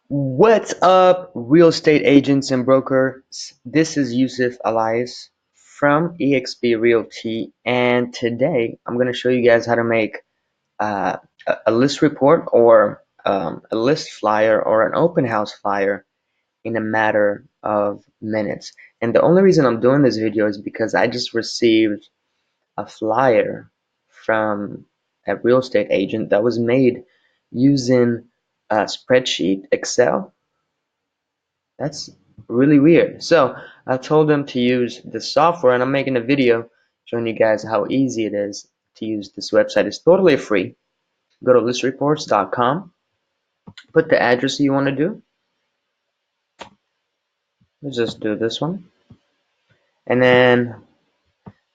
What's up, real estate agents and brokers? This is Yusuf Elias from eXp Realty, and today I'm going to show you guys how to make uh, a list report or a list flyer or an open house flyer in a matter of minutes. And the only reason I'm doing this video is because I just received a flyer from a real estate agent that was made using a spreadsheet Excel. That's really weird. So I told them to use the software, and I'm making a video showing you guys how easy it is to use this website. It's totally free. Go to listreports.com, put the address you want to do. Let's just do this one. And then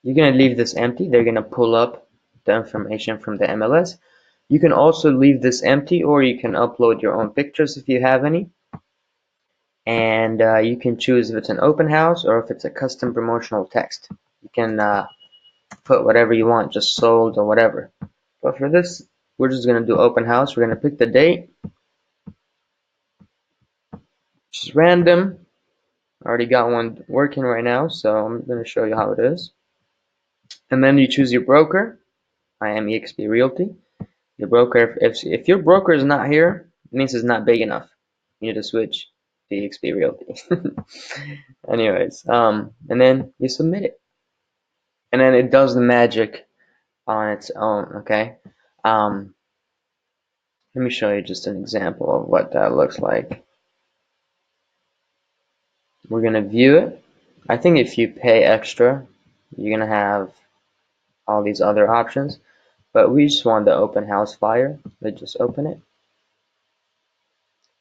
you're going to leave this empty. They're going to pull up the information from the MLS. You can also leave this empty, or you can upload your own pictures if you have any. And you can choose if it's an open house or if it's a custom promotional text. You can put whatever you want, just sold or whatever. But for this, we're just going to do open house. We're going to pick the date, which is random. I already got one working right now, so I'm going to show you how it is. And then you choose your broker. I am eXp Realty. Your broker, if your broker is not here, it means it's not big enough. You need to switch to eXp Realty. Anyways, and then you submit it. And then it does the magic on its own, okay? Let me show you just an example of what that looks like. We're going to view it. I think if you pay extra, you're going to have all these other options. But we just want the open house flyer. Let's just open it.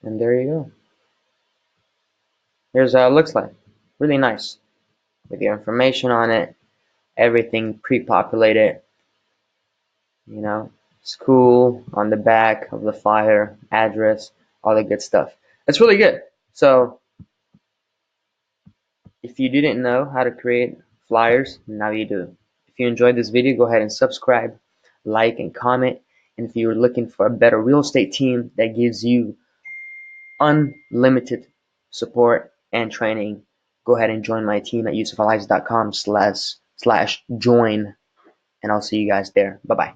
And there you go. Here's how it looks like. Really nice. With your information on it. Everything pre-populated. You know, school on the back of the flyer, address, all the good stuff. It's really good. So if you didn't know how to create flyers, now you do. If you enjoyed this video, go ahead and subscribe, like, and comment. And if you're looking for a better real estate team that gives you unlimited support and training, go ahead and join my team at yusufalias.com/join, and I'll see you guys there. Bye-bye.